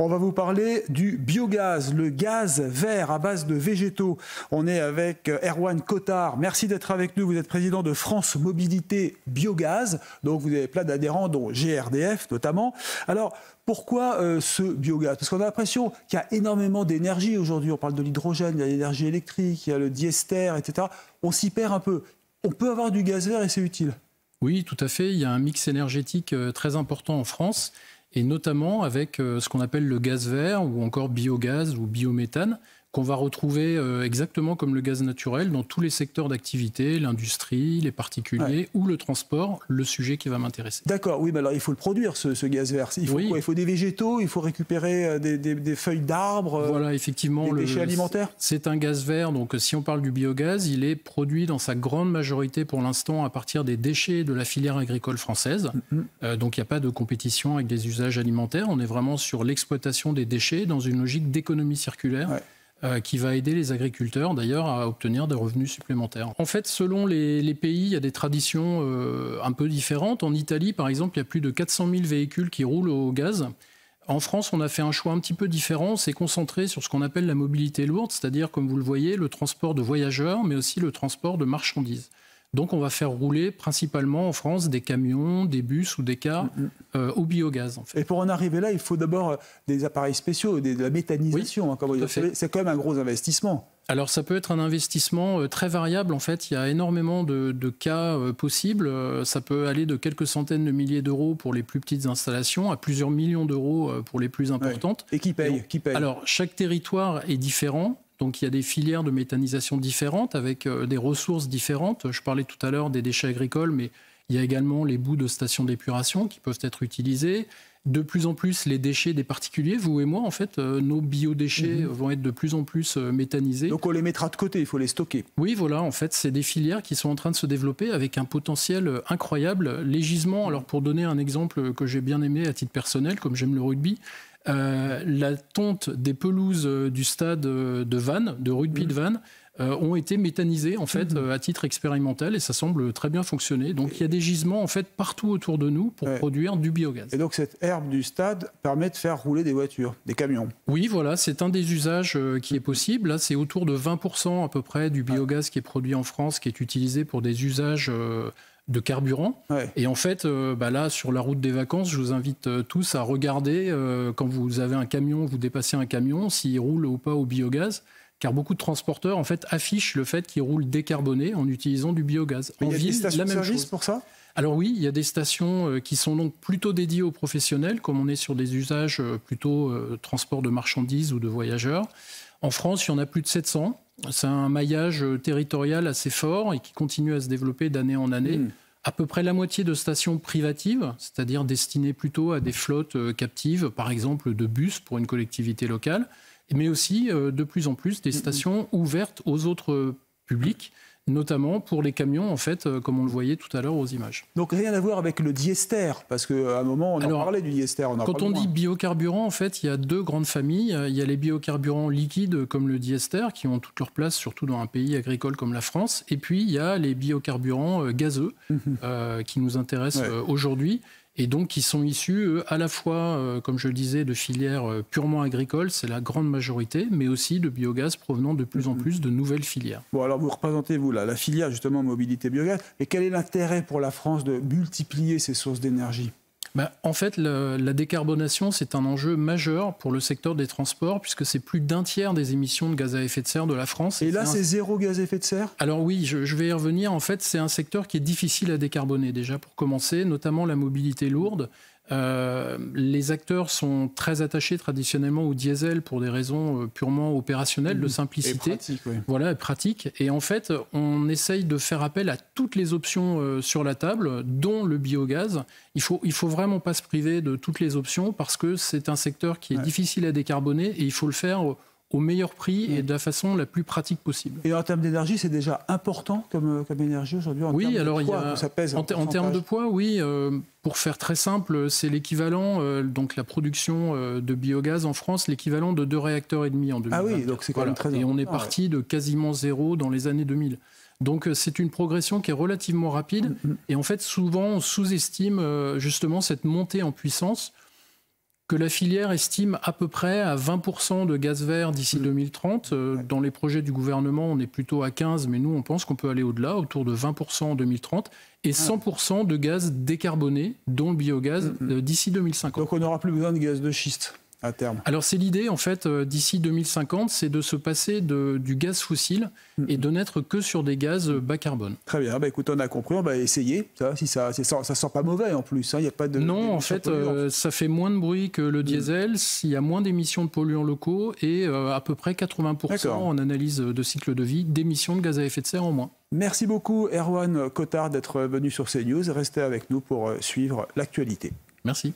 On va vous parler du biogaz, le gaz vert à base de végétaux. On est avec Erwan Cottard. Merci d'être avec nous. Vous êtes président de France Mobilité Biogaz. Donc vous avez plein d'adhérents, dont GRDF notamment. Alors, pourquoi ce biogaz? Parce qu'on a l'impression qu'il y a énormément d'énergie aujourd'hui. On parle de l'hydrogène, il y a l'énergie électrique, il y a le diester, etc. On s'y perd un peu. On peut avoir du gaz vert et c'est utile. Oui, tout à fait. Il y a un mix énergétique très important en France, et notamment avec ce qu'on appelle le gaz vert ou encore biogaz ou biométhane, qu'on va retrouver exactement comme le gaz naturel dans tous les secteurs d'activité, l'industrie, les particuliers ou le transport, le sujet qui va m'intéresser. D'accord, oui, mais alors il faut le produire, ce gaz vert. Il faut quoi? Il faut des végétaux, il faut récupérer des feuilles d'arbres, voilà, effectivement, des déchets alimentaires. C'est un gaz vert, donc si on parle du biogaz, il est produit dans sa grande majorité pour l'instant à partir des déchets de la filière agricole française. Donc il n'y a pas de compétition avec des usages alimentaires, on est vraiment sur l'exploitation des déchets dans une logique d'économie circulaire. Qui va aider les agriculteurs d'ailleurs à obtenir des revenus supplémentaires. En fait, selon les pays, il y a des traditions un peu différentes. En Italie, par exemple, il y a plus de 400 000 véhicules qui roulent au gaz. En France, on a fait un choix un petit peu différent. On s'est concentré sur ce qu'on appelle la mobilité lourde, c'est-à-dire, comme vous le voyez, le transport de voyageurs, mais aussi le transport de marchandises. Donc on va faire rouler principalement en France des camions, des bus ou des cars au biogaz. En fait. Et pour en arriver là, il faut d'abord des appareils spéciaux, de la méthanisation. Oui, comme c'est quand même un gros investissement. Alors ça peut être un investissement très variable. En fait, il y a énormément de cas possibles. Ça peut aller de quelques centaines de milliers d'euros pour les plus petites installations à plusieurs millions d'euros pour les plus importantes. Et qui paye? Alors chaque territoire est différent. Donc il y a des filières de méthanisation différentes avec des ressources différentes. Je parlais tout à l'heure des déchets agricoles, mais il y a également les bouts de stations d'épuration qui peuvent être utilisés. De plus en plus, les déchets des particuliers, vous et moi, en fait, nos biodéchets vont être de plus en plus méthanisés. Donc on les mettra de côté, il faut les stocker. Oui, voilà, en fait, c'est des filières qui sont en train de se développer avec un potentiel incroyable. Les gisements, alors pour donner un exemple que j'ai bien aimé à titre personnel, comme j'aime le rugby, la tonte des pelouses du stade de Vannes, de rugby de Vannes, ont été méthanisées en fait à titre expérimental et ça semble très bien fonctionner. Donc il y a des gisements en fait partout autour de nous pour produire du biogaz. Et donc cette herbe du stade permet de faire rouler des voitures, des camions. Oui, voilà, c'est un des usages qui est possible. Là, c'est autour de 20% à peu près du biogaz qui est produit en France, qui est utilisé pour des usages de carburant. Et en fait, là, sur la route des vacances, je vous invite tous à regarder quand vous avez un camion, vous dépassez un camion, s'il roule ou pas au biogaz. Car beaucoup de transporteurs en fait affichent le fait qu'ils roulent décarbonés en utilisant du biogaz. Mais il y a des stations-service pour ça? Alors oui, il y a des stations qui sont donc plutôt dédiées aux professionnels, comme on est sur des usages plutôt transport de marchandises ou de voyageurs. En France, il y en a plus de 700. C'est un maillage territorial assez fort et qui continue à se développer d'année en année. À peu près la moitié de stations privatives, c'est-à-dire destinées plutôt à des flottes captives, par exemple de bus pour une collectivité locale, mais aussi de plus en plus des stations ouvertes aux autres publics, notamment pour les camions, en fait, comme on le voyait tout à l'heure aux images. Donc rien à voir avec le diester, parce qu'à un moment, on en parlait du diester. Quand on dit biocarburant, en fait, il y a deux grandes familles. Il y a les biocarburants liquides, comme le diester, qui ont toute leur place, surtout dans un pays agricole comme la France. Et puis, il y a les biocarburants gazeux, qui nous intéressent aujourd'hui. Et donc qui sont issus à la fois, comme je le disais, de filières purement agricoles, c'est la grande majorité, mais aussi de biogaz provenant de plus en plus de nouvelles filières. Bon, alors vous représentez, vous, la filière justement mobilité biogaz, et quel est l'intérêt pour la France de multiplier ces sources d'énergie ? En fait, la décarbonation, c'est un enjeu majeur pour le secteur des transports, puisque c'est plus d'un tiers des émissions de gaz à effet de serre de la France. Et là, c'est zéro gaz à effet de serre? Alors oui, je vais y revenir. En fait, c'est un secteur qui est difficile à décarboner, déjà pour commencer, notamment la mobilité lourde. Les acteurs sont très attachés traditionnellement au diesel pour des raisons purement opérationnelles, de simplicité. Et pratique, oui. Voilà, pratique. Et en fait, on essaye de faire appel à toutes les options sur la table, dont le biogaz. Il faut vraiment pas se priver de toutes les options parce que c'est un secteur qui est difficile à décarboner et il faut le faire au meilleur prix et de la façon la plus pratique possible. Et en termes d'énergie, c'est déjà important comme énergie aujourd'hui? Oui, alors il y a... ça pèse en termes de poids, oui. Pour faire très simple, c'est l'équivalent, donc la production de biogaz en France, l'équivalent de 2 réacteurs et demi en 2020. Ah oui, donc c'est quand même très important. Et on est parti de quasiment zéro dans les années 2000. Donc c'est une progression qui est relativement rapide. Et en fait, souvent, on sous-estime justement cette montée en puissance que la filière estime à peu près à 20% de gaz vert d'ici 2030. Dans les projets du gouvernement, on est plutôt à 15%, mais nous, on pense qu'on peut aller au-delà, autour de 20% en 2030, et 100% de gaz décarboné, dont le biogaz, d'ici 2050. Donc on n'aura plus besoin de gaz de schiste à terme. Alors c'est l'idée, en fait, d'ici 2050, c'est de se passer du gaz fossile et de n'être que sur des gaz bas carbone. Très bien, écoute, on a compris, on va essayer. Ça sent pas mauvais en plus, hein. Il y a pas de... Non, en fait, ça fait moins de bruit que le diesel, il y a moins d'émissions de polluants locaux et à peu près 80% en analyse de cycle de vie d'émissions de gaz à effet de serre en moins. Merci beaucoup Erwan Cottard d'être venu sur CNews. Restez avec nous pour suivre l'actualité. Merci.